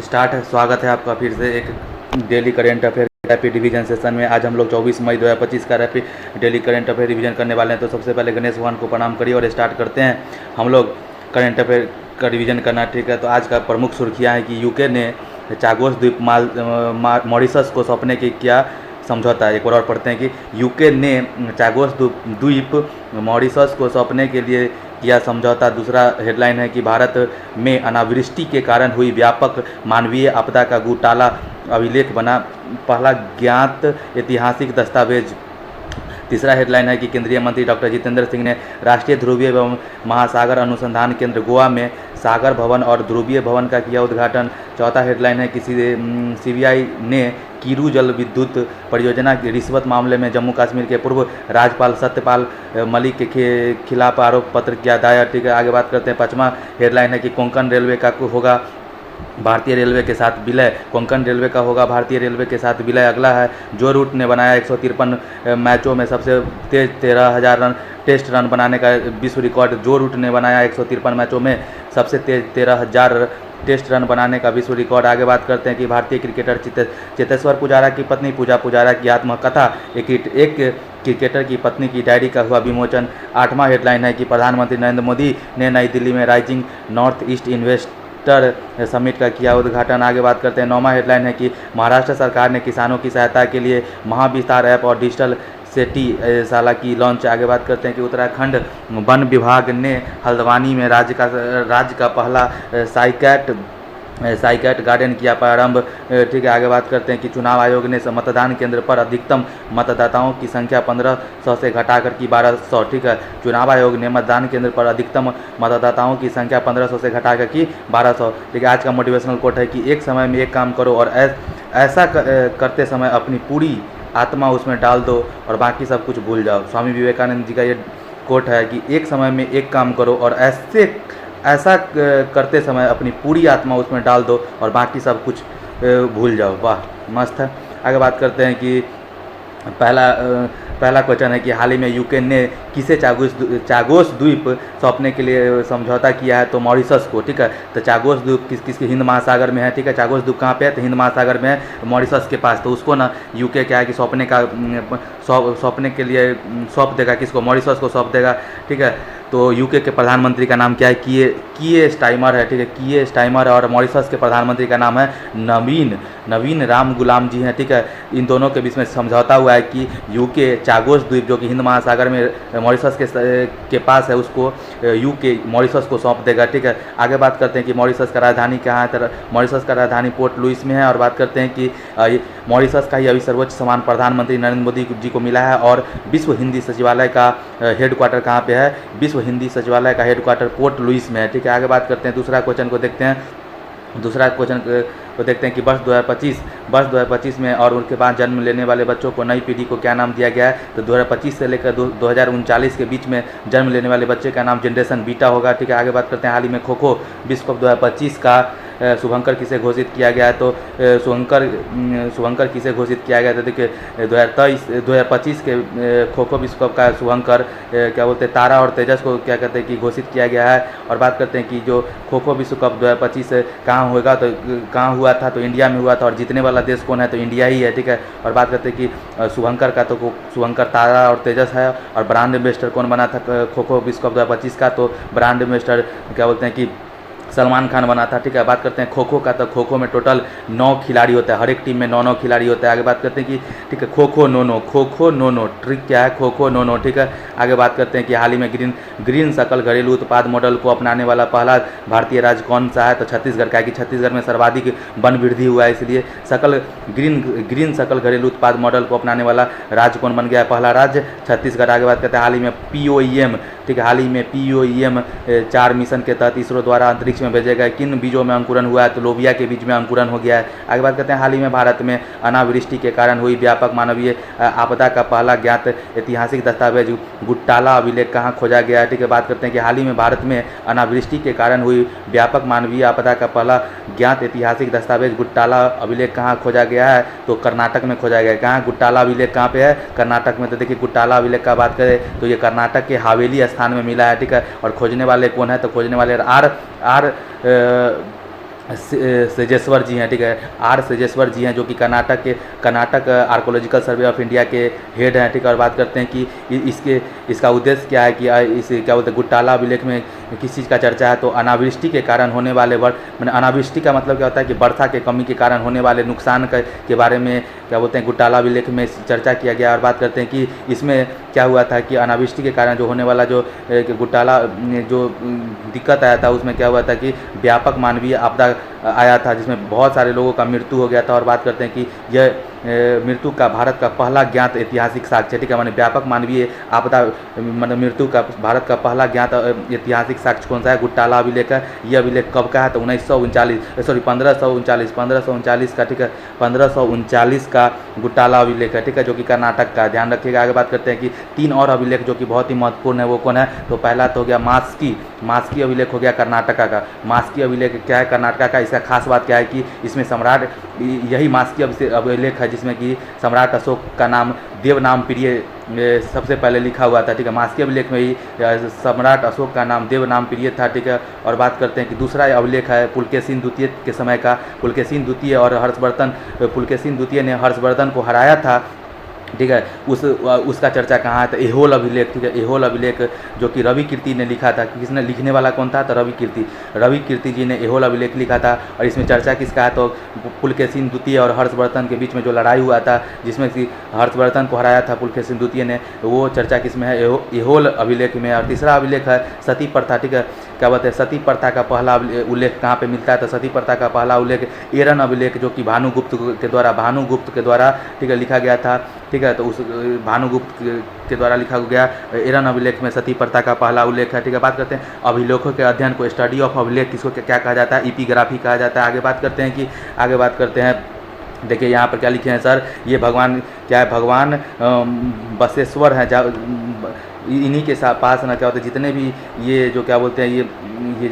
Start है। स्वागत है आपका फिर से एक daily current affair rapid revision session में। आज हम लोग 24 मई 2025 का rapid daily current affair revision करने वाले हैं। तो सबसे पहले गणेश भगवान को प्रणाम करिए और स्टार्ट करते हैं हम लोग करेंट अफेयर का रिवीजन करना। ठीक है, तो आज का प्रमुख सुर्खियाँ हैं कि यूके ने चागोस द्वीप मॉरिशस को सौंपने की किया समझौता। एक बार और पढ़ते हैं कि यूके ने चागोस द्वीप मॉरिशस को सौंपने के लिए किया समझौता। दूसरा हेडलाइन है कि भारत में अनावृष्टि के कारण हुई व्यापक मानवीय आपदा का घोटाला अभिलेख बना पहला ज्ञात ऐतिहासिक दस्तावेज। तीसरा हेडलाइन है कि केंद्रीय मंत्री डॉक्टर जितेंद्र सिंह ने राष्ट्रीय ध्रुवीय एवं महासागर अनुसंधान केंद्र गोवा में सागर भवन और ध्रुवीय भवन का किया उद्घाटन। चौथा हेडलाइन है कि सीबीआई ने कीरू जल विद्युत परियोजना की रिश्वत मामले में जम्मू कश्मीर के पूर्व राज्यपाल सत्यपाल मलिक के खिलाफ आरोप पत्र किया दायर। ठीक है, आगे बात करते हैं। पाँचवा हेडलाइन है कि कोंकण रेलवे का होगा भारतीय रेलवे के साथ विलय। कोंकण रेलवे का होगा भारतीय रेलवे के साथ विलय। अगला है जो रूट ने बनाया 153 मैचों में सबसे तेज 13,000 रन टेस्ट रन बनाने का विश्व रिकॉर्ड। जो रूट ने बनाया 153 मैचों में सबसे तेज 13,000 टेस्ट रन बनाने का विश्व रिकॉर्ड। आगे बात करते हैं कि भारतीय क्रिकेटर चेतेश्वर पुजारा की पत्नी पूजा पुजारा की आत्मकथा एक क्रिकेटर की पत्नी की डायरी का हुआ विमोचन। आठवां हेडलाइन है कि प्रधानमंत्री नरेंद्र मोदी ने नई दिल्ली में rising north east investor summit का किया उद्घाटन। आगे बात करते हैं। नौवां हेडलाइन है कि महाराष्ट्र सरकार ने किसानों की सहायता के लिए महाविस्तार ऐप और डिजिटल सेटी शाला की लॉन्च। आगे बात करते हैं कि उत्तराखंड वन विभाग ने हल्द्वानी में राज्य का पहला साइकैट गार्डन किया प्रारंभ। ठीक है, आगे बात करते हैं कि चुनाव आयोग ने मतदान केंद्र पर अधिकतम मतदाताओं की संख्या 1500 से घटाकर की 1200। ठीक है, चुनाव आयोग ने मतदान केंद्र पर अधिकतम मतदाताओं की संख्या 1500 से घटाकर की 1200। ठीक है, आज का मोटिवेशनल कोट है कि एक समय में एक काम करो और ऐसा करते समय अपनी पूरी आत्मा उसमें डाल दो और बाकी सब कुछ भूल जाओ। स्वामी विवेकानंद जी का ये कोट है कि एक समय में एक काम करो और ऐसा करते समय अपनी पूरी आत्मा उसमें डाल दो और बाकी सब कुछ भूल जाओ। वाह, मस्त है। आगे बात करते हैं कि पहला क्वेश्चन है कि हाल ही में यूके ने किसे चागोस द्वीप सौंपने के लिए समझौता किया है? तो मॉरिशस को। ठीक है, तो चागोस द्वीप किसके हिंद महासागर में है। ठीक है, चागोस द्वीप कहाँ पे है? तो हिंद महासागर में है, मॉरिशस के पास। तो उसको ना यूके क्या है कि सौंपने के लिए सौंप देगा। किसको? मॉरिशस को सौंप देगा। ठीक है, तो यूके के प्रधानमंत्री का नाम क्या है? किए स्टाइमर है। ठीक है, किए स्टाइमर है। और मॉरिशस के प्रधानमंत्री का नाम है नवीन राम गुलाम जी हैं। ठीक है, इन दोनों के बीच में समझौता हुआ है कि यूके चागोस द्वीप जो कि हिंद महासागर में मॉरिशस के पास है उसको यूके मॉरिशस को सौंप देगा। ठीक है, आगे बात करते हैं कि मॉरिशस का राजधानी कहाँ है? तो मॉरिशस का राजधानी पोर्ट लुइस में है। और बात करते हैं कि मॉरिशस का ही अभी सर्वोच्च सम्मान प्रधानमंत्री नरेंद्र मोदी जी को मिला है। और विश्व हिंदी सचिवालय का हेडक्वार्टर कहाँ पे है? विश्व हिंदी सचिवालय का हेडक्वार्टर पोर्ट लुइस में है। ठीक है, आगे बात करते हैं। दूसरा क्वेश्चन को देखते हैं कि वर्ष 2025 में और उनके बाद जन्म लेने वाले बच्चों को नई पीढ़ी को क्या नाम दिया गया है? तो 2025 से लेकर 2039 के बीच में जन्म लेने वाले बच्चे का नाम जनरेशन बीटा होगा। ठीक है, आगे बात करते हैं। हाल ही में खो खो विश्व कप 2025 का शुभंकर किसे घोषित किया गया है? तो शुभंकर किसे घोषित किया गया था? देखिए 2025 के खो खो विश्व कप का शुभंकर क्या बोलते हैं तारा और तेजस को क्या कहते हैं कि घोषित किया गया है। और बात करते हैं कि जो खो खो विश्व कप 2025 कहाँ होगा? तो कहाँ हुआ था? तो इंडिया में हुआ था। और जीतने वाला देश कौन है? तो इंडिया ही है। ठीक है, और बात करते हैं कि शुभंकर तारा और तेजस है। और ब्रांड एम्बेसडर कौन बना था खो खो विश्व कप 2025 का? तो ब्रांड एम्बेसडर क्या बोलते हैं कि सलमान खान बना था। ठीक है, बात करते हैं खो खो का। तो खो खो में टोटल 9 खिलाड़ी होता है, हर एक टीम में 9 खिलाड़ी होता है। आगे बात करते हैं कि ठीक है खो खो नो ट्रिक क्या है? खो खो नो। ठीक है, आगे बात करते हैं कि हाल ही में ग्रीन सकल घरेलू उत्पाद मॉडल को अपनाने वाला पहला भारतीय राज्य कौन सा है? तो छत्तीसगढ़ का है कि छत्तीसगढ़ में सर्वाधिक वन वृद्धि हुआ है, इसलिए ग्रीन सकल घरेलू उत्पाद मॉडल को अपनाने वाला राज्य कौन बन गया है? पहला राज्य छत्तीसगढ़। आगे बात करते हैं हाल ही में POEM। ठीक है, हाल ही में POEM 4 मिशन के तहत इसरो द्वारा अंतरिक्ष में भेजे गए किन बीजों में अंकुरन हुआ है? तो लोबिया के बीज में अंकुरन हो गया है। आगे बात करते हैं हाल ही में भारत में अनावृष्टि के कारण हुई व्यापक मानवीय आपदा का पहला ज्ञात ऐतिहासिक दस्तावेज गुट्टाला अभिलेख कहाँ खोजा गया है? ठीक है, बात करते हैं कि हाल ही में भारत में अनावृष्टि के कारण हुई व्यापक मानवीय आपदा का पहला ज्ञात ऐतिहासिक दस्तावेज गुट्टाला अभिलेख कहाँ खोजा गया है? तो कर्नाटक में खोजा गया है। कहाँ? गुट्टाला अभिलेख कहाँ पे है? कर्नाटक में। तो देखिए गुट्टाला अभिलेख का बात करें तो ये कर्नाटक के हवेली स्थान में मिला है। ठीक है, और खोजने वाले कौन है? तो खोजने वाले सेजेश्वर जी हैं, ठीक है, आर सेजेश्वर जी हैं, जो कि Karnataka archaeological survey of India के हेड हैं, ठीक है। और बात करते हैं कि इसका उद्देश्य क्या है, कि इस क्या बोलते हैं गुटाला अभिलेख में किस चीज़ का चर्चा है, तो अनावृष्टि के कारण होने वाले मैंने अनावृष्टि का मतलब क्या होता है कि वर्षा के कमी के कारण होने वाले नुकसान के बारे में क्या बोलते हैं गुटाला अभिलेख में चर्चा किया गया। और बात करते हैं कि इसमें क्या हुआ था कि अनावृष्टि के कारण जो होने वाला जो गुटाला जो दिक्कत आया था, उसमें क्या हुआ था कि व्यापक मानवीय आपदा आया था, जिसमें बहुत सारे लोगों का मृत्यु हो गया था। और बात करते हैं कि यह मृत्यु का भारत का पहला ज्ञात ऐतिहासिक साक्ष्य, ठीक है, माने व्यापक मानवीय आपदा मतलब मृत्यु का भारत का पहला ज्ञात ऐतिहासिक साक्ष्य कौन सा है, गुटाला अभिलेख है। यह अभिलेख कब का है, तो 1539 का, ठीक है, 1539 का गुटाला अभिलेख है, ठीक है, जो कि कर्नाटक का। ध्यान रखिएगा। आगे बात करते हैं कि 3 और अभिलेख जो कि बहुत ही महत्वपूर्ण है, वो कौन है, तो पहला तो हो गया मास्की अभिलेख हो गया कर्नाटका का। मास्की अभिलेख क्या है, कर्नाटका का। इसका खास बात क्या है कि इसमें सम्राट यही मास्की अभिलेख है जिसमें कि सम्राट अशोक का नाम देवनाम प्रिय सबसे पहले लिखा हुआ था, ठीक है। मास्की अभिलेख में ही सम्राट अशोक का नाम देवनाम प्रिय था, ठीक है। और बात करते हैं कि दूसरा अभिलेख है पुलकेशिन द्वितीय के समय का। पुलकेशिन द्वितीय और पुलकेशिन द्वितीय ने हर्षवर्धन को हराया था, ठीक है। उसका चर्चा कहाँ है, तो एहोल अभिलेख, ठीक है। एहोल अभिलेख जो कि रवि कीर्ति ने लिखा था। किसने लिखने वाला कौन था, तो रवि कीर्ति जी ने एहोल अभिलेख लिखा था। और इसमें चर्चा किसका है, तो पुलकेशिन द्वितीय और हर्षवर्धन के बीच में जो लड़ाई हुआ था, जिसमें कि हर्षवर्धन को हराया था पुलकेशिन द्वितीय ने, वो चर्चा किसमें है, एहोल अभिलेख में। और तीसरा अभिलेख है सती प्रथा, ठीक है। क्या बात है, सती प्रथा का पहला उल्लेख कहाँ पे मिलता है, तो सती प्रथा का पहला उल्लेख एरन अभिलेख जो कि भानुगुप्त के द्वारा ठीक है लिखा गया था, ठीक है। तो उस भानुगुप्त के द्वारा लिखा गया एरन अभिलेख में सती प्रथा का पहला उल्लेख है, ठीक है। बात करते हैं अभिलेखों के अध्ययन को स्टडी ऑफ अभिलेख किसको क्या कहा जाता है, एपिग्राफी कहा जाता है। आगे बात करते हैं देखिए यहाँ पर क्या लिखे हैं सर, ये भगवान क्या है, भगवान बसवेश्वर हैं, इन्हीं के पास ना क्या होता है जितने भी ये जो क्या बोलते हैं ये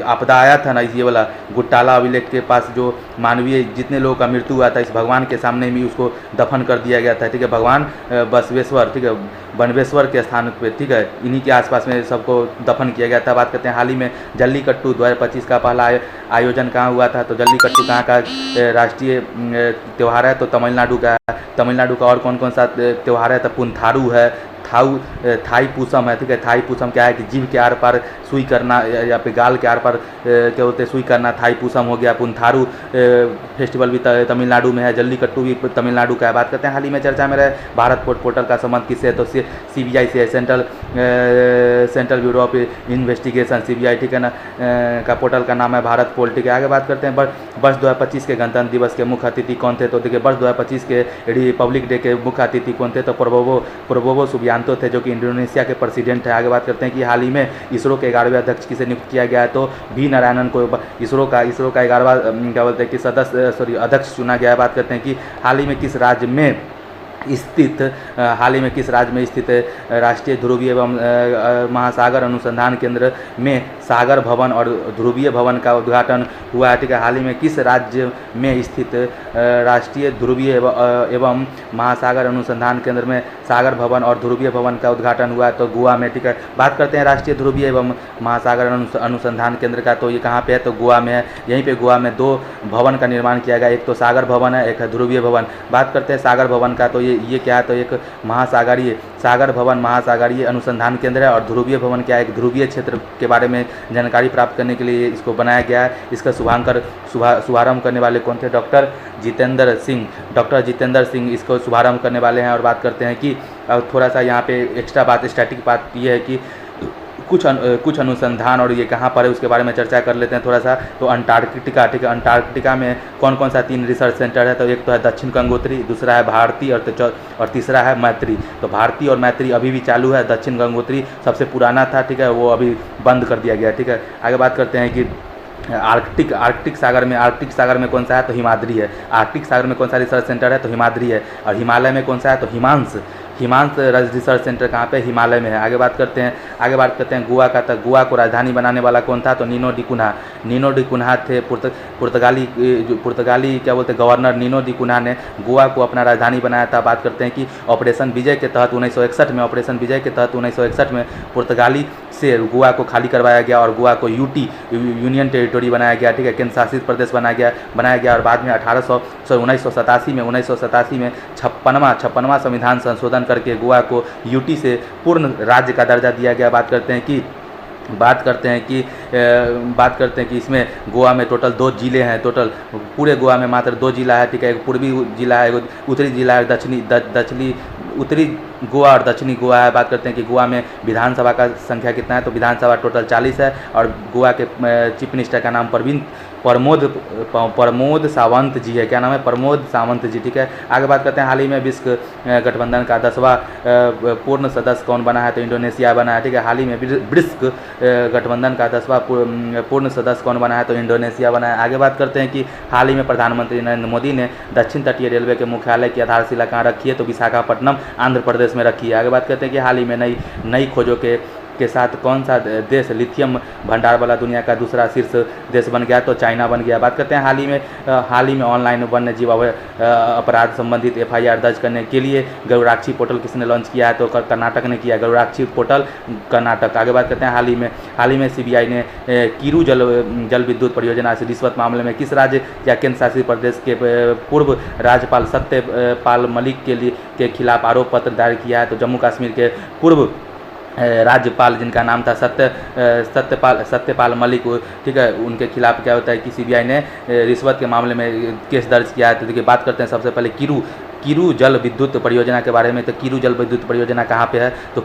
आपदा आया था ना, ये वाला गुटाला अभिलेख के पास जो मानवीय जितने लोगों का मृत्यु हुआ था, इस भगवान के सामने भी उसको दफन कर दिया गया था, ठीक है। भगवान बसवेश्वर, ठीक है, बनवेश्वर के स्थान पे, ठीक है, इन्हीं के आसपास में सबको दफन किया गया था। बात करते हैं हाल ही में जल्लीकट्टू 2025 का पहला आयोजन कहाँ हुआ था, तो जल्लीकट्टू कहाँ का राष्ट्रीय त्यौहार है, तो तमिलनाडु का। और कौन कौन सा त्यौहार है, तो पुंथारू है, थाई पूसम है, ठीक है। थाई पूसम क्या है कि जीभ के आर पार सुई करना या फिर गाल के आर पार क्या बोलते हैं सुई करना, थाई पूसम हो गया। पुंथारू फेस्टिवल भी तमिलनाडु में है, जल्लीकट्टू भी तमिलनाडु का है। बात करते हैं हाल ही में चर्चा में रहे भारत पोर्टल का संबंध किससे है, तो CBI से, central bureau of investigation, CBI, ठीक है ना, का पोर्टल का नाम है भारत पोल, ठीक है। आगे बात करते हैं वर्ष 2025 के गणतंत्र दिवस के मुख्य अतिथि कौन थे, तो देखिए वर्ष 2025 के रिपब्लिक डे के मुख्य अतिथि कौन थे, तो प्रबोवो सुबियांतो थे, जो कि इंडोनेशिया के प्रेसिडेंट है। आगे बात करते हैं कि हाल ही में इसरो के 11वें अध्यक्ष किसे नियुक्त किया गया है, तो V नारायणन को इसरो का 11वां क्या बोलते हैं कि अध्यक्ष चुना गया है। बात करते हैं कि हाल ही में किस राज्य में स्थित राष्ट्रीय ध्रुवीय एवं महासागर अनुसंधान केंद्र में सागर भवन और ध्रुवीय भवन का उद्घाटन हुआ है, ठीक है। हाल ही में किस राज्य में स्थित राष्ट्रीय ध्रुवीय एवं महासागर अनुसंधान केंद्र में सागर भवन और ध्रुवीय भवन का उद्घाटन हुआ है, तो गोवा में, ठीक है। बात करते हैं राष्ट्रीय ध्रुवीय एवं महासागर अनुसंधान केंद्र का, तो ये कहाँ पे है, तो गोवा में है। यहीं पे गोवा में 2 भवन का निर्माण किया गया, एक तो सागर भवन है, एक है ध्रुवीय भवन। बात करते हैं सागर भवन का, तो ये क्या है, तो एक सागर भवन महासागरीय अनुसंधान केंद्र है। और ध्रुवीय भवन क्या है, एक ध्रुवीय क्षेत्र के बारे में जानकारी प्राप्त करने के लिए इसको बनाया गया है। इसका शुभारंभ करने वाले कौन थे, डॉक्टर जितेंद्र सिंह इसको शुभारंभ करने वाले हैं। और बात करते हैं कि थोड़ा सा यहाँ पे एक्स्ट्रा स्टैटिक बात ये है कि कुछ अनुसंधान और ये कहाँ पर है उसके बारे में चर्चा कर लेते हैं थोड़ा सा। तो अंटार्कटिका, ठीक है, अंटार्कटिका में कौन कौन सा 3 रिसर्च सेंटर है, तो एक तो है दक्षिण गंगोत्री, दूसरा है भारती और तीसरा है मैत्री। तो भारती और मैत्री अभी भी चालू है, दक्षिण गंगोत्री सबसे पुराना था, ठीक है, वो अभी बंद कर दिया गया, ठीक है। आगे बात करते हैं कि आर्कटिक सागर में कौन सा है, तो हिमाद्री है। आर्कटिक सागर में कौन सा रिसर्च सेंटर है, तो हिमाद्री है। और हिमालय में कौन सा है, तो हिमांश रिसर्च सेंटर कहाँ पे, हिमालय में है। आगे बात करते हैं गोवा का। तो गोवा को राजधानी बनाने वाला कौन था, तो Nino de Cunha. Nino de Cunha थे पुर्तगाली क्या बोलते हैं गवर्नर नीनो डी कुन्हा ने गोवा को अपना राजधानी बनाया था। बात करते हैं कि ऑपरेशन विजय के तहत 1961 में पुर्तगाली से गोवा को खाली करवाया गया और गोवा को यूटी यूनियन टेरिटोरी बनाया गया, ठीक है, केंद्र शासित प्रदेश बनाया गया। और बाद में 1987 में 56वां संविधान संशोधन करके गोवा को यूटी से पूर्ण राज्य का दर्जा दिया गया। बात करते हैं कि इसमें गोवा में टोटल 2 जिले हैं। टोटल पूरे गोवा में मात्र 2 जिला है, ठीक है, एक पूर्वी जिला है, उत्तरी जिला है, दक्षिणी उत्तरी गोवा और दक्षिणी गोवा है। बात करते हैं कि गोवा में विधानसभा का संख्या कितना है, तो विधानसभा टोटल 40 है। और गोवा के चीफ मिनिस्टर का नाम प्रमोद सावंत जी है। क्या नाम है, प्रमोद सावंत जी, ठीक है। आगे बात करते हैं हाल ही में विश्व गठबंधन का 10वां पूर्ण सदस्य कौन बना है, तो इंडोनेशिया बना है, ठीक है। हाल ही में विश्व गठबंधन का 10वां पूर्ण सदस्य कौन बना है, तो इंडोनेशिया बना है। आगे बात करते हैं कि हाल ही में प्रधानमंत्री नरेंद्र मोदी ने दक्षिण तटीय रेलवे के मुख्यालय की आधारशिला कहाँ रखी है, तो विशाखापट्टनम आंध्र प्रदेश में रखी है। आगे बात करते हैं कि हाल ही में नई खोजों के साथ कौन सा देश लिथियम भंडार वाला दुनिया का दूसरा शीर्ष देश बन गया, तो चाइना बन गया। बात करते हैं हाल ही में ऑनलाइन वन्य जीव अपराध संबंधित FIR दर्ज करने के लिए गरुड़ाक्षी पोर्टल किसने लॉन्च किया है, तो कर्नाटक ने किया, गरुड़ाक्षी पोर्टल कर्नाटक। आगे बात करते हैं हाल ही में CBI ने कीरू जल विद्युत परियोजना से रिश्वत मामले में किस राज्य या केंद्र शासित प्रदेश के पूर्व राज्यपाल सत्यपाल मलिक के खिलाफ आरोप पत्र दायर किया है, तो जम्मू कश्मीर के पूर्व राज्यपाल जिनका नाम था सत्यपाल मलिक, ठीक है, उनके खिलाफ क्या होता है कि CBI ने रिश्वत के मामले में केस दर्ज किया है। तो देखिए बात करते हैं सबसे पहले कीरू जल विद्युत परियोजना के बारे में। तो कीरू जल विद्युत परियोजना कहाँ पे है, तो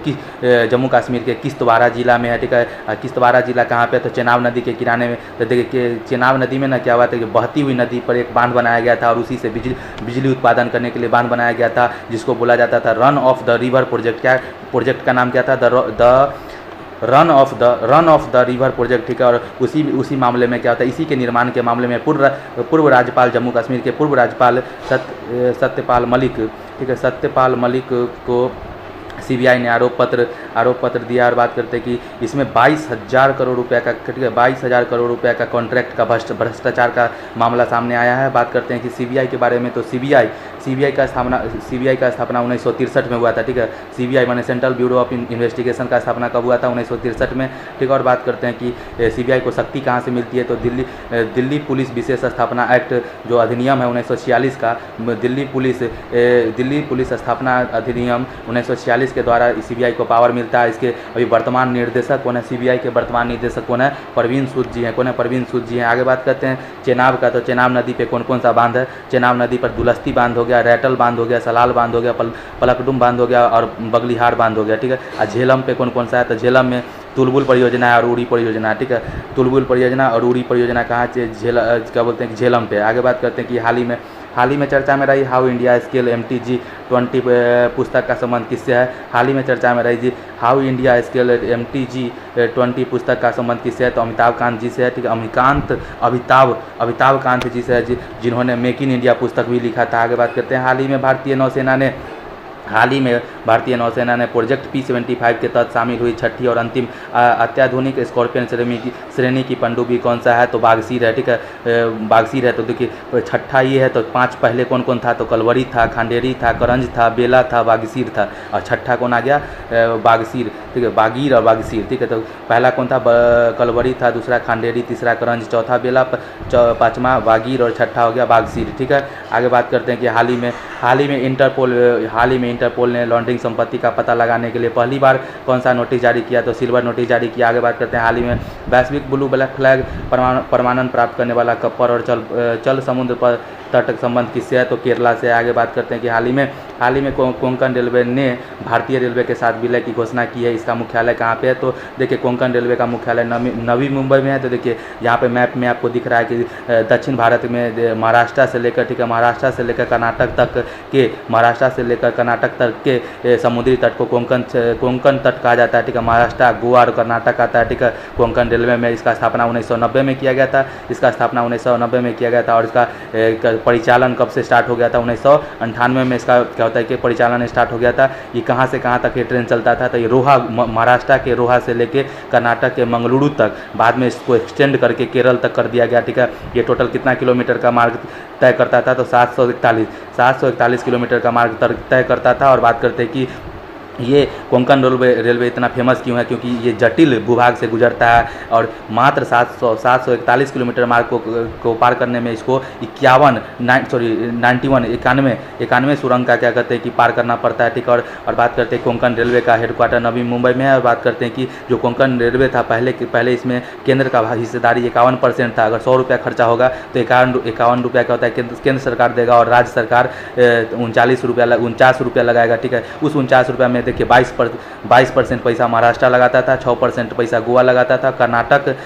जम्मू कश्मीर के किश्तवाड़ा जिला में है, ठीक है। किश्तवाड़ा जिला कहाँ पे है, तो चेनाब नदी के किनारे में। तो देखिए चेनाब नदी में ना क्या हुआ था कि बहती हुई नदी पर एक बांध बनाया गया था और उसी से बिजली उत्पादन करने के लिए बांध बनाया गया था, जिसको बोला जाता था run of the river project. क्या प्रोजेक्ट का नाम क्या था, run of the river project, ठीक है। और उसी मामले में क्या होता है, इसी के निर्माण के मामले में पूर्व राज्यपाल जम्मू कश्मीर के पूर्व राज्यपाल सत्यपाल मलिक, ठीक है, सत्यपाल मलिक को CBI ने आरोप पत्र दिया। और बात करते हैं कि इसमें 22,000 करोड़ रुपए का, ठीक है, 22,000 करोड़ रुपए का कॉन्ट्रैक्ट का भ्रष्टाचार का मामला सामने आया है। बात करते हैं कि CBI के बारे में, तो CBI का स्थापना 1963 में हुआ था, ठीक है। CBI माने सेंट्रल ब्यूरो ऑफ इन्वेस्टिगेशन का स्थापना कब हुआ था, 1963 में, ठीक है। और बात करते हैं कि CBI को शक्ति कहाँ से मिलती है, तो दिल्ली पुलिस विशेष स्थापना एक्ट जो अधिनियम है 1946 का, दिल्ली पुलिस स्थापना अधिनियम 1946 के द्वारा CBI को पावर मिलता है। इसके अभी वर्तमान निर्देशक कौन है, CBI के वर्तमान निर्देशक कौन है, परवीन सूद जी हैं। आगे बात करते हैं चेनाब का। तो चेनाब नदी पे कौन सा बांध है, चेनाब नदी पर दुलस्ती बांध हो गया, रैटल बांध हो गया, सलाल बांध हो गया, पलकडुम बांध हो गया और बगलिहार बांध हो गया, ठीक है। और झेलम पे कौन सा है, तो झेलम में तुलबुल परियोजना है और उड़ी परियोजना, ठीक है। तुलबुल परियोजना और उड़ी परियोजना कहाँ क्या बोलते हैं कि झेलम पे। आगे बात करते हैं कि हाल ही में चर्चा में रही हाउ इंडिया स्केल MTG20 पुस्तक का संबंध किससे है। हाल ही में चर्चा में रही जी हाउ इंडिया स्केल MTG20 पुस्तक का संबंध किससे है, तो अमिताभ कांत जी से है, ठीक है। अमिताभ कांत जी से है, जिन्होंने मेक इन इंडिया पुस्तक भी लिखा था। आगे बात करते हैं हाल ही में भारतीय नौसेना ने प्रोजेक्ट P75 के तहत शामिल हुई छठी और अंतिम अत्याधुनिक स्कॉर्पियन श्रेणी की पनडुब्बी कौन सा है, तो बागसीर है, ठीक है, बागसीर है। तो देखिए छठा ये है, तो 5 पहले कौन था, तो कलवरी था, खांडेरी था, करंज था, बेला था, बागसीर था, और छठा कौन आ गया, बागसीर, ठीक है, बागीर और बागसीर, ठीक है। तो पहला कौन था, कलवरी था, दूसरा खांडेरी, तीसरा करंज, चौथा बेला, पाँचवा बागीर और छठा हो गया बागसीर, ठीक है। आगे बात करते हैं कि हाल ही में इंटरपोल ने लॉन्ड्रिंग संपत्ति का पता लगाने के लिए पहली बार कौन सा नोटिस जारी किया, तो सिल्वर नोटिस जारी किया। आगे बात करते हैं हाल ही में वैश्विक ब्लू ब्लैक फ्लैग प्रमाणन प्राप्त करने वाला कप्पर और चल समुद्र पर तट संबंध किससे है, तो केरला से। आगे बात करते हैं कि हाल ही में कोंकण रेलवे ने भारतीय रेलवे के साथ विलय की घोषणा की है। इसका मुख्यालय कहाँ पे है, तो देखिए कोंकण रेलवे का मुख्यालय नवी मुंबई में है। तो देखिए यहाँ पे मैप में आपको दिख रहा है कि दक्षिण भारत में महाराष्ट्र से लेकर, ठीक है, महाराष्ट्र से लेकर कर्नाटक तक के महाराष्ट्र से लेकर कर्नाटक तक के समुद्री तट को कोंकण तट कहा जाता है, ठीक है। महाराष्ट्र, गोवा और कर्नाटक आता है, ठीक है। कोंकण रेलवे में इसका स्थापना 1990 में किया गया था। इसका स्थापना 1990 में किया गया था और इसका परिचालन कब से स्टार्ट हो गया था? 1998 में इसका क्या होता है कि परिचालन स्टार्ट हो गया था। ये कहाँ से कहाँ तक ये ट्रेन चलता था? तो ये रोहा, महाराष्ट्र के रोहा से लेके कर्नाटक के मंगलुरु तक, बाद में इसको एक्सटेंड करके केरल तक कर दिया गया, ठीक है। ये टोटल कितना किलोमीटर का मार्ग तय करता था? तो 741 किलोमीटर का मार्ग तय करता था। और बात करते हैं कि ये कोंकण रेलवे इतना फेमस क्यों है? क्योंकि ये जटिल भूभाग से गुजरता है और मात्र 741 किलोमीटर मार्ग को पार करने में इसको 91 सुरंग का क्या कहते हैं कि पार करना पड़ता है, ठीक है। और बात करते हैं कोंकण रेलवे का हेडक्वार्टर नवी मुंबई में है। और बात करते हैं कि जो कोंकण रेलवे था पहले इसमें केंद्र का हिस्सेदारी 51% था। अगर 100 रुपया खर्चा होगा तो 51 रुपया क्या होता है केंद्र सरकार देगा और राज्य सरकार 49 रुपया लगाएगा, ठीक है। उस 49 रुपया में देखिए 22% पैसा महाराष्ट्र लगाता था, 6% पैसा गोवा लगाता था, कर्नाटक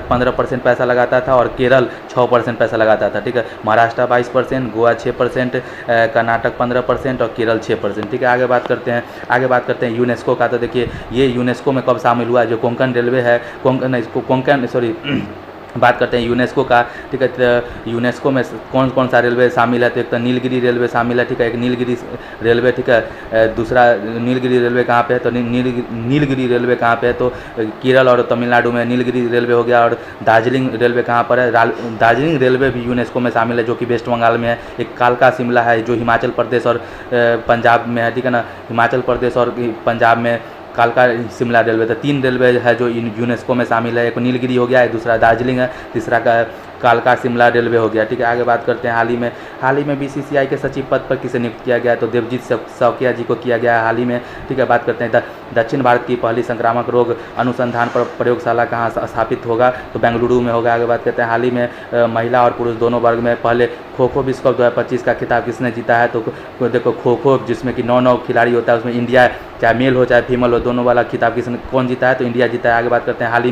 15% पैसा लगाता था और केरल 6% पैसा लगाता था, ठीक है। महाराष्ट्र 22%, गोवा 6%, कर्नाटक 15% और केरल 6%, ठीक है। आगे बात करते हैं यूनेस्को का। तो देखिए ये यूनेस्को में कब शामिल हुआ? जो कोंकण रेलवे है, बात करते हैं यूनेस्को का, ठीक है। तो यूनेस्को में कौन कौन सा रेलवे शामिल है? तो एक तो नीलगिरी रेलवे शामिल है, ठीक है। एक नीलगिरी रेलवे, ठीक है। दूसरा नीलगिरी रेलवे कहाँ पे है? तो नीलगिरी रेलवे कहाँ पे है? तो केरल और तमिलनाडु में नीलगिरी रेलवे हो गया। और दार्जिलिंग रेलवे कहाँ पर है? दार्जिलिंग रेलवे भी यूनेस्को में शामिल है, जो कि वेस्ट बंगाल में है। एक कालका शिमला है जो हिमाचल प्रदेश और पंजाब में है, ठीक है ना। हिमाचल प्रदेश और पंजाब में कालका शिमला रेलवे। तो 3 रेलवे है जो यूनेस्को में शामिल है। एक नीलगिरी हो गया, दूसरा दार्जिलिंग है, तीसरा का कालका शिमला रेलवे हो गया, ठीक है। आगे बात करते हैं हाल ही में बीसीसीआई के सचिव पद पर किसे नियुक्त किया गया? तो देवजीत सौकिया जी को किया गया है हाल ही में, ठीक है। बात करते हैं दक्षिण भारत की पहली संक्रामक रोग अनुसंधान प्रयोगशाला कहाँ स्थापित होगा? तो बेंगलुरु में होगा। आगे बात करते हैं हाल ही में महिला और पुरुष दोनों वर्ग में पहले खो खो विश्व कप 2025 का खिताब किसने जीता है? तो देखो खो खो जिसमें कि 9 खिलाड़ी होता है, उसमें इंडिया चाहे मेल हो चाहे फीमेल हो दोनों वाला खिताब कौन जीता है? तो इंडिया जीता है। आगे बात करते हैं हाल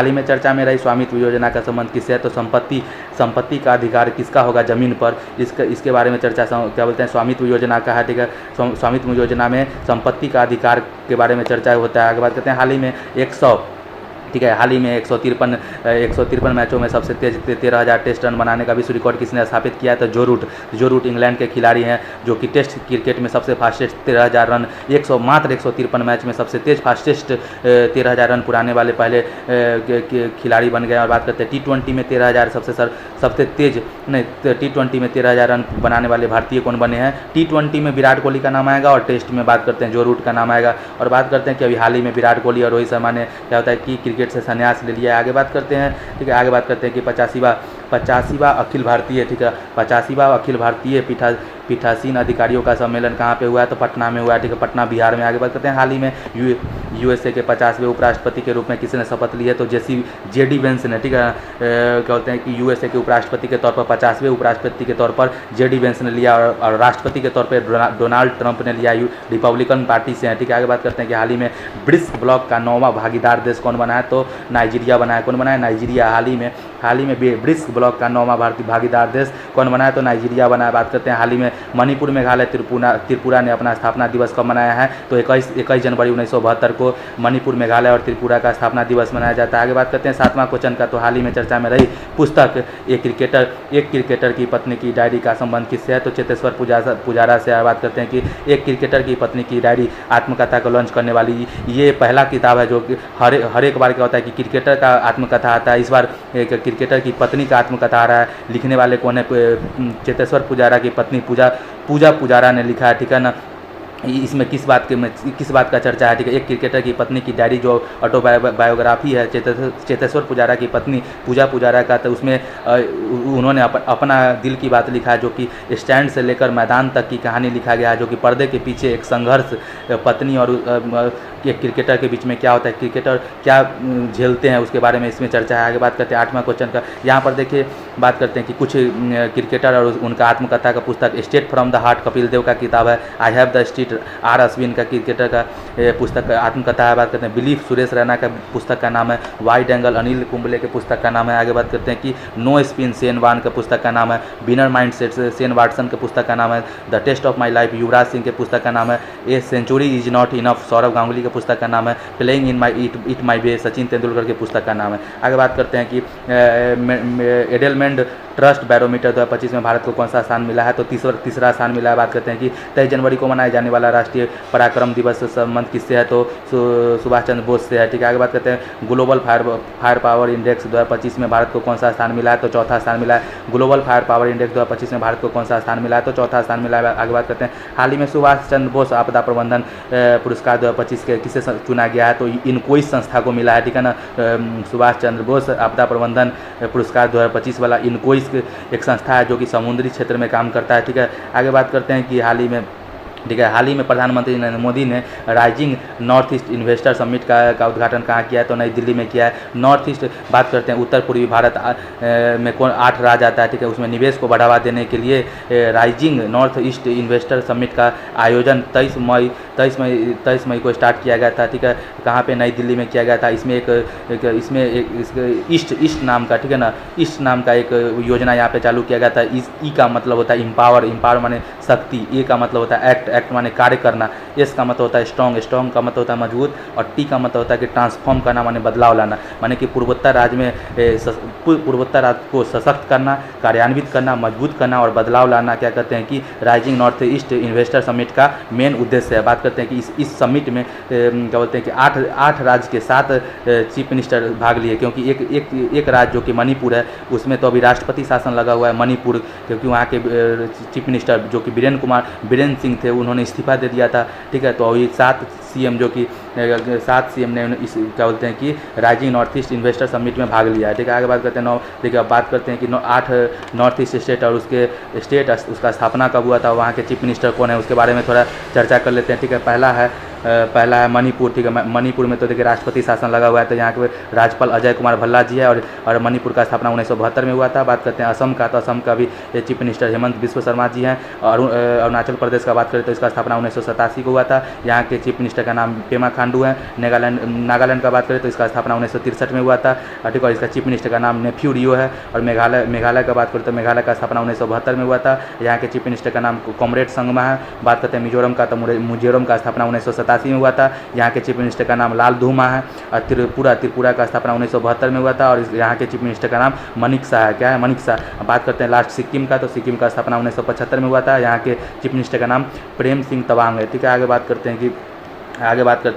ही में चर्चा में रही स्वामित्व योजना का संबंध किससे है? तो संपत्ति का अधिकार किसका होगा ज़मीन पर? इसके बारे में चर्चा क्या बोलते हैं स्वामित्व योजना का है, ठीक है। स्वामित्व योजना में संपत्ति का अधिकार के बारे में चर्चा होता है। आगे बात करते हैं हाल ही में 153 मैचों में सबसे तेज 13,000 टेस्ट रन बनाने का विश्व रिकॉर्ड किसने स्थापित किया? तो जो रूट इंग्लैंड के खिलाड़ी हैं जो कि टेस्ट क्रिकेट में सबसे फास्टेस्ट 13,000 रन मात्र 153 मैच में सबसे तेज फास्टेस्ट 13,000 रन पुराने वाले पहले खिलाड़ी बन गए। और बात करते हैं T20 में 13,000 सबसे तेज T20 में 13,000 रन बनाने वाले भारतीय कौन बने हैं? T20 में विराट कोहली का नाम आएगा और टेस्ट में बात करते हैं जो रूट का नाम आएगा। और बात करते हैं कि अभी हाल ही में विराट कोहली और रोहित शर्मा ने क्या होता है कि क्रिकेट से संन्यास ले लिया है। आगे बात करते हैं, ठीक है। आगे बात करते हैं कि 85वां अखिल भारतीय, ठीक है, 85वां अखिल भारतीय पीठासीन अधिकारियों का सम्मेलन कहाँ पे हुआ है? तो पटना में हुआ है, ठीक है, पटना बिहार में। आगे बात करते हैं हाल ही में यूएसए के 50वें उपराष्ट्रपति के रूप में किसने शपथ ली है? तो जेडी वेंस ने, ठीक है। क्या बोलते हैं कि यूएसए के उपराष्ट्रपति के तौर पर 50वें उपराष्ट्रपति के तौर पर जेडी वेंस ने लिया और राष्ट्रपति के तौर पर डोनाल्ड ट्रंप ने लिया, रिपब्लिकन पार्टी से है, ठीक है। आगे बात करते हैं कि हाल ही में ब्रिक्स ब्लॉक का 9वां भागीदार देश कौन बना है? तो नाइजीरिया बना है। कौन बना है? नाइजीरिया। हाल ही में ब्रिक्स ब्लॉक का 9वां भागीदार देश कौन बना है? तो नाइजीरिया बना है। बात करते हैं हाल ही में मणिपुर, मेघालय, त्रिपुरा ने अपना स्थापना दिवस कब मनाया है? तो 21 जनवरी 1972 को मणिपुर, मेघालय और त्रिपुरा का स्थापना दिवस मनाया जाता है। आगे बात करते हैं 7वां क्वेश्चन का। तो हाल ही में चर्चा में रही पुस्तक एक क्रिकेटर की पत्नी की डायरी का संबंध किससे है? तो चेतेश्वर पुजारा से। बात करते हैं कि एक क्रिकेटर की पत्नी की डायरी आत्मकथा को लॉन्च करने वाली ये पहला किताब है जो कि हर एक बार क्या होता है कि क्रिकेटर का आत्मकथा आता है। इस बार एक क्रिकेटर की पत्नी का आत्मकथा आ रहा है। लिखने वाले कौन है? चेतेश्वर पुजारा की पत्नी पूजा पुजारा ने लिखा है, ठीक है ना। इसमें किस बात का चर्चा है, ठीक है। एक क्रिकेटर की पत्नी की डायरी जो ऑटोबायोग्राफी है चेतेश्वर पुजारा की पत्नी पूजा पुजारा का, तो उसमें उन्होंने अपना दिल की बात लिखा है जो कि स्टैंड से लेकर मैदान तक की कहानी लिखा गया है, जो कि पर्दे के पीछे एक संघर्ष पत्नी और एक क्रिकेटर के बीच में क्या होता है, क्रिकेटर क्या झेलते हैं उसके बारे में इसमें चर्चा है। आगे बात करते हैं 8वां क्वेश्चन का। यहाँ पर देखिए बात करते हैं कि कुछ क्रिकेटर और उनका आत्मकथा का पुस्तक straight from the heart Kapil Dev का किताब है। I have the street Ajit R Ashwin का क्रिकेटर का पुस्तक आत्मकथा है। बात करते हैं बिलीफ सुरेश रैना का पुस्तक का नाम है। वाइड एंगल अनिल कुंबले के पुस्तक का नाम है। आगे बात करते हैं कि नो स्पिन शेन वान का पुस्तक का नाम है। Winner mindset Shane Watson के पुस्तक का नाम है। The test of my life Yuvraj Singh के पुस्तक का नाम है। A century is not enough Sourav Ganguly के पुस्तक का नाम है। Playing in my it my way Sachin Tendulkar के पुस्तक का नाम है। आगे बात करते हैं कि एडेलमेंट ट्रस्ट बैरोमीटर 2025 में भारत को कौन सा स्थान मिला है, तो तीसरा स्थान मिला है। बात करते हैं कि 23 जनवरी को मनाए जाने वाला राष्ट्रीय पराक्रम दिवस से संबंध किससे है, तो सुभाष चंद्र बोस से है। ठीक है, आगे बात करते हैं ग्लोबल फायर पावर इंडेक्स 2025 में भारत को कौन सा स्थान मिला है, तो चौथा स्थान मिला है। ग्लोबल फायर पावर इंडेक्स 2025 में भारत को कौन सा स्थान मिला है, तो चौथा स्थान मिला है। आगे बात करते हैं हाल ही में सुभाष चंद्र बोस आपदा प्रबंधन पुरस्कार 2025 के किसे चुना गया है, तो इनकोई संस्था को मिला है। ठीक है ना, सुभाष चंद्र बोस आपदा प्रबंधन पुरस्कार 2025 वाला इनकोई एक संस्था है जो कि समुद्री क्षेत्र में काम करता है। ठीक है, आगे बात करते हैं कि हाल ही में प्रधानमंत्री नरेंद्र मोदी ने rising north east investor summit का उद्घाटन कहाँ किया है, तो नई दिल्ली में किया है। नॉर्थ ईस्ट बात करते हैं उत्तर पूर्वी भारत में कौन 8 राज्य आता है। ठीक है, उसमें निवेश को बढ़ावा देने के लिए rising north east investor summit का आयोजन 23 मई को स्टार्ट किया गया था। ठीक है, कहाँ पे, नई दिल्ली में किया गया था। इसमें एक ईस्ट नाम का, ठीक है ना, ईस्ट नाम का एक योजना यहाँ पे चालू किया गया था। ई का मतलब होता है इम्पावर माने शक्ति, ए का मतलब होता है एक्ट माने कार्य करना, एस का मतलब होता है स्ट्रॉन्ग का मतलब होता है मजबूत, और टी का मतलब होता है कि ट्रांसफॉर्म करना माने बदलाव लाना, माने कि पूर्वोत्तर राज्य को सशक्त करना, कार्यान्वित करना, मजबूत करना और बदलाव लाना क्या कहते हैं कि rising north east investor summit का मेन उद्देश्य है। बात करते हैं कि इस समिट में क्या बोलते हैं कि 8 राज्य के 7 चीफ मिनिस्टर भाग लिए, क्योंकि एक राज्य जो कि मणिपुर है उसमें तो अभी राष्ट्रपति शासन लगा हुआ है मणिपुर, क्योंकि वहाँ के चीफ मिनिस्टर जो कि बीरेन सिंह थे उन्होंने इस्तीफा दे दिया था। ठीक है, तो अभी 7 सीएम ने इस क्या बोलते हैं कि rising north east investor summit में भाग लिया है। ठीक है, आगे बात करते हैं देखिए अब बात करते हैं कि 8 नॉर्थ ईस्ट स्टेट और उसका स्थापना कब हुआ था, वहाँ के चीफ मिनिस्टर कौन है, उसके बारे में थोड़ा चर्चा कर लेते हैं। ठीक है, पहला है मणिपुर। ठीक है, मणिपुर में तो देखिए राष्ट्रपति शासन लगा हुआ है, तो यहाँ के राज्यपाल अजय कुमार भल्ला जी है और मणिपुर का स्थापना 1972 में हुआ था। बात करते हैं असम का, तो असम का भी चीफ मिनिस्टर हेमंत बिस्व शर्मा जी हैं। और अरुणाचल प्रदेश का बात करें तो इसका स्थापना 1987 को हुआ था, यहाँ के चीफ मिनिस्टर का नाम पेमा खांडू है। नागालैंड का बात करें तो इसका स्थापना 1963 में हुआ था, ठीक है, और इसका चीफ मिनिस्टर का नाम नेफ्यू रियो है। और मेघालय का बात करें तो मेघालय का स्थापना 1972 में हुआ था, यहाँ के चीफ मिनिस्टर का नाम कॉमरेड संगमा है। बात करते हैं मिजोरम का, तो मिजोरम का स्थापना 1987 में हुआ था, यहाँ के चीफ मिनिस्टर का नाम लाल धूमा है। और त्रिपुरा का स्थापना 1972 में हुआ था, और यहाँ के चीफ मिनिस्टर का नाम मनिक शाह है। क्या है, मनिक शाह। बात करते हैं लास्ट सिक्किम का, तो सिक्किम का स्थापना 1975 में हुआ था, यहाँ के चीफ मिनिस्टर का नाम प्रेम सिंह तवांग है। ठीक है, आगे बात करते हैं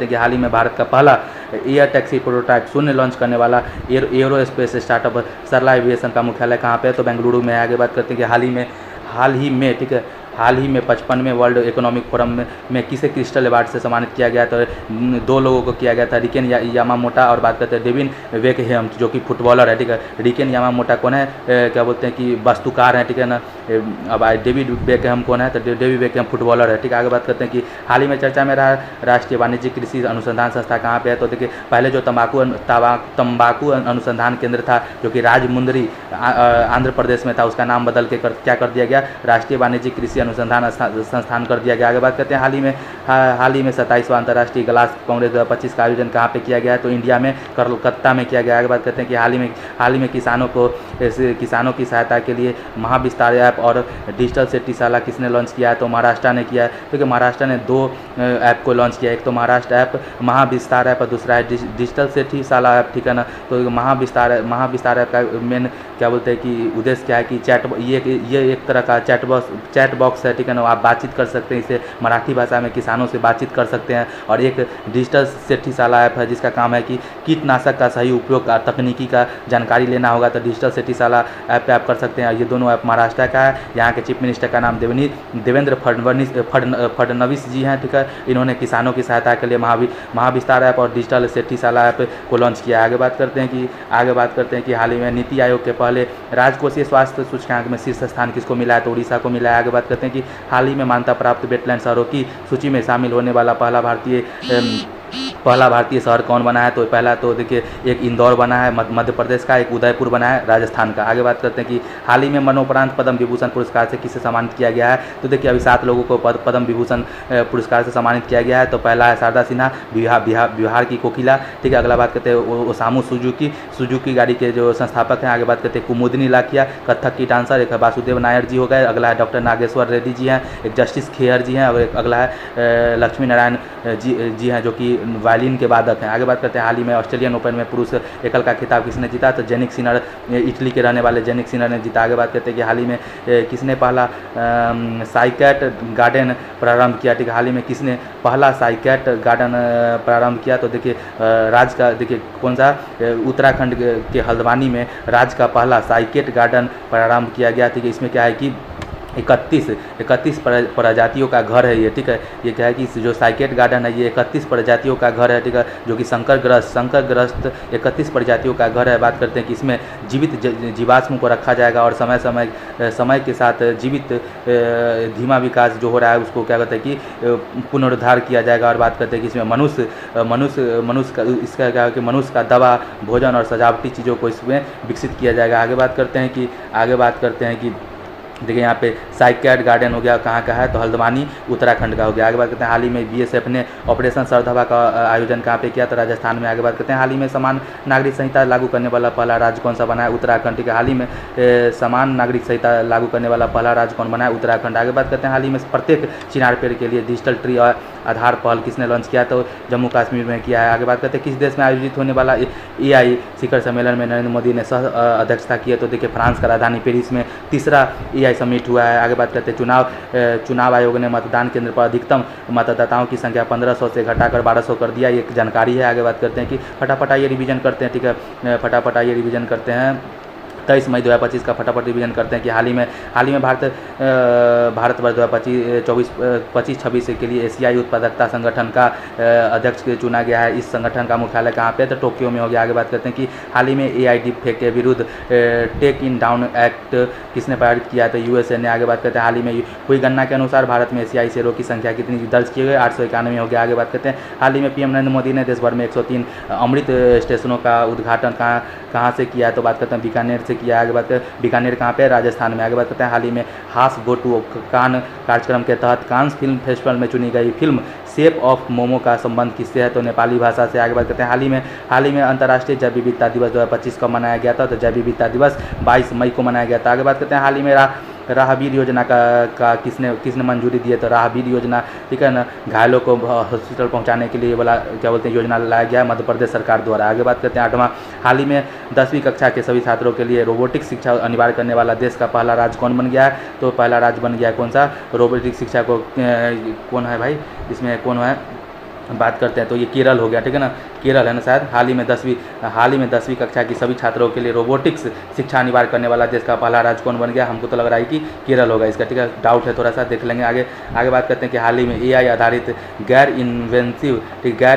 कि हाल ही में भारत का पहला एयर टैक्सी प्रोटोटाइप शून्य लॉन्च करने वाला एरोस्पेस स्टार्टअप सरला एविएशन का मुख्यालय कहाँ पे है, तो बेंगलुरु में है। आगे बात करते हैं कि हाल ही में 55वें वर्ल्ड इकोनॉमिक फोरम में किसे क्रिस्टल अवार्ड से सम्मानित किया गया, तो 2 लोगों को किया गया था, रिकेन यामामोटा और बात करते हैं डेविन बेकहैम जो कि फुटबॉलर है। ठीक है, रिकेन यामामोटा कौन है, क्या बोलते हैं कि वास्तुकार हैं। ठीक है ना, अब डेविड बेकहैम कौन है, तो डेविड बेकहैम फुटबॉलर है। ठीक है, आगे बात करते हैं कि हाल ही में चर्चा में रहा राष्ट्रीय वाणिज्यिक कृषि अनुसंधान संस्था कहाँ पे है, तो देखिए पहले जो तंबाकू अनुसंधान केंद्र था जो कि राजमुंदरी आंध्र प्रदेश में था, उसका नाम बदल के क्या कर दिया गया, राष्ट्रीय वाणिज्यिक कृषि अनुसंधान संस्थान कर दिया गया। आगे बात करते हैं हाल ही में 27वां अंतर्राष्ट्रीय ग्लास कांग्रेस 2025 का आयोजन कहाँ पे किया गया है, तो इंडिया में कलकत्ता में किया गया। आगे बात करते हैं कि हाल ही में किसानों की सहायता के लिए महाविस्तार ऐप और डिजिटल सेठीशाला किसने लॉन्च किया है, तो महाराष्ट्र ने किया है। क्योंकि महाराष्ट्र ने 2 ऐप को लॉन्च किया, एक तो महाराष्ट्र ऐप महाविस्तार ऐप और दूसरा है डिजिटल सेठीशाला ऐप। ठीक है ना, तो महाविस्तार ऐप का मेन क्या बोलते हैं कि उद्देश्य क्या है कि ये एक तरह का चैट बॉक्स है। ठीक है ना, आप बातचीत कर सकते हैं, इसे मराठी भाषा में किसानों से बातचीत कर सकते हैं। और एक डिजिटल सेठीशाला ऐप है जिसका काम है कि कीटनाशक का सही उपयोग का तकनीकी का जानकारी लेना होगा, तो डिजिटल सेठीशाला ऐप पे आप कर सकते हैं। ये दोनों ऐप महाराष्ट्र का है, यहाँ के चीफ मिनिस्टर का नाम देवेंद्र फडणवीस जी हैं। ठीक है, इन्होंने किसानों की सहायता के लिए महाविस्तार ऐप और डिजिटल सेठीशाला ऐप को लॉन्च किया। आगे बात करते हैं कि हाल ही में नीति आयोग के पहले राजकोषीय स्वास्थ्य सूचकांक में शीर्ष स्थान किसको मिला है, तो उड़ीसा को मिला है। आगे बात करते हैं कि हाल ही में मान्यता प्राप्त वेटलैंड शहरों की सूची में शामिल होने वाला पहला भारतीय पहला भारतीय शहर कौन बना है, तो पहला तो देखिए एक इंदौर बना है मध्य प्रदेश का, एक उदयपुर बना है राजस्थान का। आगे बात करते हैं कि हाल ही में मरणोपरांत पद्म विभूषण पुरस्कार से किसे सम्मानित किया गया है, तो देखिए अभी 7 लोगों को पद्म विभूषण पुरस्कार से सम्मानित किया गया है। तो पहला है शारदा सिन्हा, बिहार की कोकिला, ठीक है। अगला बात करते हैं ओसामू सुजुकी गाड़ी के जो संस्थापक हैं। आगे बात करते हैं कुमुदिनी लाखिया, कथक की डांसर। एक वासुदेव नायर जी हो गए। अगला है डॉक्टर नागेश्वर रेड्डी जी हैं। एक जस्टिस खेयर जी हैं। और एक अगला है लक्ष्मी नारायण जी हैं, जो कि वायलिन के वादक हैं। आगे बात करते हैं हाल ही में ऑस्ट्रेलियन ओपन में पुरुष एकल का खिताब किसने जीता, तो जेनिक सिनर, इटली के रहने वाले जेनिक सिनर ने जीता। आगे बात करते हैं कि हाल ही में किसने पहला साइकेट गार्डन प्रारंभ किया, ठीक है। हाल ही में किसने पहला साइकेट गार्डन प्रारंभ किया, तो देखिए राज्य का देखिए कौन सा, उत्तराखंड के हल्द्वानी में राज्य का पहला साइकेट गार्डन प्रारंभ किया गया, ठीक है। इसमें क्या है कि 31 प्रजातियों का घर है ये, ठीक है। ये क्या है कि जो साइकेट गार्डन है ये 31 प्रजातियों का घर है, ठीक है, जो कि संकरग्रस्त 31 प्रजातियों का घर है। बात करते हैं कि इसमें जीवित जीवाश्म को रखा जाएगा और समय के साथ जीवित धीमा विकास जो हो रहा है उसको क्या कहते हैं कि पुनरुद्धार किया जाएगा। और बात करते हैं कि इसमें मनुष्य का इसका क्या है कि मनुष्य का दवा, भोजन और सजावटी चीज़ों को इसमें विकसित किया जाएगा। आगे बात करते हैं कि देखिए यहाँ पे साइकेट गार्डन हो गया, कहाँ का है, तो हल्द्वानी उत्तराखंड का हो गया। आगे बात करते हैं हाल ही में बीएसएफ ने ऑपरेशन सरधवा का आयोजन कहाँ पे किया, तो राजस्थान में। आगे बात करते हैं हाल ही में समान नागरिक संहिता लागू करने वाला पहला राज्य कौन सा बना है, उत्तराखंड, ठीक है। हाल ही में समान नागरिक संहिता लागू करने वाला पहला राज्य कौन बना है, उत्तराखंड। आगे बात करते हैं हाल ही में प्रत्येक चिनार पेड़ के लिए डिजिटल ट्री और आधार पहल किसने लॉन्च किया, तो जम्मू कश्मीर में किया है। आगे बात करते हैं किस देश में आयोजित होने वाला AI शिखर सम्मेलन में नरेंद्र मोदी ने सह अध्यक्षता की है, तो देखिए फ्रांस का राजधानी पेरिस में तीसरा AI समिट हुआ है। आगे बात करते हैं चुनाव आयोग ने मतदान केंद्र पर अधिकतम मतदाताओं की संख्या 1500 से घटाकर 1200 कर दिया, ये जानकारी है। आगे बात करते हैं कि फटाफट आइए रिवीजन करते हैं, ठीक है। फटाफट आइए रिवीजन करते हैं 23 मई 2025 का फटाफट रिवीजन करते हैं कि हाल ही में भारत वर्ष 2025-26 के लिए एशियाई उत्पादकता संगठन का अध्यक्ष चुना गया है। इस संगठन का मुख्यालय कहाँ पे, तो टोक्यो में हो गया। आगे बात करते हैं कि हाल ही में AI डिफेक्ट के विरुद्ध टेक इन डाउन एक्ट किसने पारित किया, तो USA ने। आगे बात करते हैं हाल ही में हुई गणना के अनुसार भारत में एशियाई शेरों की संख्या कितनी दर्ज की गई, 891 हो गया। आगे बात करते हैं हाल ही में PM नरेंद्र मोदी ने देश भर में 103 अमृत स्टेशनों का उद्घाटन कहाँ से किया है, तो बात करते हैं बीकानेर से किया। आगे बात करें बीकानेर कहाँ पे, राजस्थान में। आगे बात करते हैं हाल ही में हास गो टू कान कार्यक्रम के तहत कांस फिल्म फेस्टिवल में चुनी गई फिल्म शेप ऑफ मोमो का संबंध किससे है, तो नेपाली भाषा से। आगे बात करते हैं हाल ही में अंतर्राष्ट्रीय जैव विविधता दिवस 2025 को मनाया गया था, तो जैव विविधता दिवस 22 मई को मनाया गया था। आगे बात करते हैं हाल ही में राहगीर योजना का किसने मंजूरी दी है, तो राहगीर योजना, ठीक है ना, घायलों को हॉस्पिटल पहुंचाने के लिए वाला क्या बोलते हैं योजना लाया गया है मध्य प्रदेश सरकार द्वारा। आगे बात करते हैं 8वां, हाल ही में 10वीं कक्षा के सभी छात्रों के लिए रोबोटिक्स शिक्षा अनिवार्य करने वाला देश का पहला राज्य कौन बन गया है, तो पहला राज्य बन गया है कौन सा, रोबोटिक्स शिक्षा को कौन है भाई, इसमें कौन है बात करते हैं तो ये केरल हो गया, ठीक है ना, केरल है ना शायद। हाल ही में 10वीं कक्षा की सभी छात्रों के लिए रोबोटिक्स शिक्षा अनिवार्य करने वाला देश का पहला राज्य कौन बन गया, हमको तो लग रहा है कि केरल होगा इसका, ठीक है। डाउट है थोड़ा सा, देख लेंगे आगे बात करते हैं कि हाल ही में AI आधारित गैर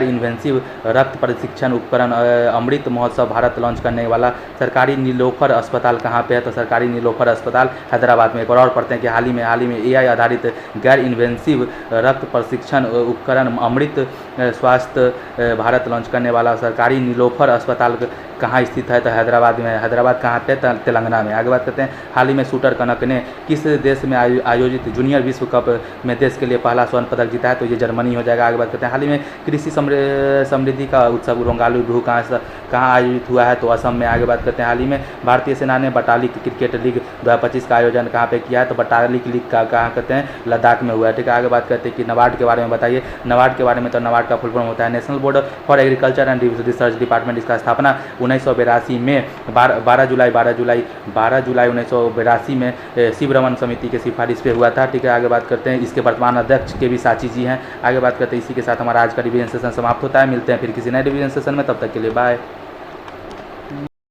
इन्वेंसिव रक्त प्रशिक्षण उपकरण अमृत महोत्सव भारत लॉन्च करने वाला सरकारी नीलोफर अस्पताल कहाँ पे है, तो सरकारी नीलोफर अस्पताल हैदराबाद में। एक और पढ़ते हैं कि हाल ही में AI आधारित गैर इन्वेंसिव रक्त प्रशिक्षण उपकरण अमृत स्वास्थ्य भारत लॉन्च करने वाला सरकारी नीलोफर अस्पताल कहाँ स्थित है, तो हैदराबाद में। हैदराबाद कहाँ पे, तेलंगाना में। आगे बात करते हैं हाल ही में शूटर कनक ने किस देश में आयोजित जूनियर विश्व कप में देश के लिए पहला स्वर्ण पदक जीता है, तो ये जर्मनी हो जाएगा। आगे बात करते हैं हाल ही में कृषि समृद्धि का उत्सव रोंगालू बिहू कहाँ आयोजित हुआ है, तो असम में। आगे बात करते हैं हाल ही में भारतीय सेना ने बटालिक क्रिकेट लीग 2025 का आयोजन कहाँ पे किया है, तो बटालिक लीग का कहाँ करते हैं, लद्दाख में हुआ है, ठीक है। आगे बात करते हैं कि नाबार्ड के बारे में बताइए। नाबार्ड के बारे में, तो नाबार्ड का फुल फॉर्म होता है national board for agriculture and research department. इसका स्थापना 1982 में 12 जुलाई 1982 में शिवरमन समिति के सिफारिश पे हुआ था, ठीक है। आगे बात करते हैं इसके वर्तमान अध्यक्ष KV साची जी हैं। आगे बात करते हैं इसी के साथ हमारा आज का रिवीजन सेशन समाप्त होता है। मिलते हैं फिर किसी नए रिवीजन सेशन में, तब तक के लिए बाय।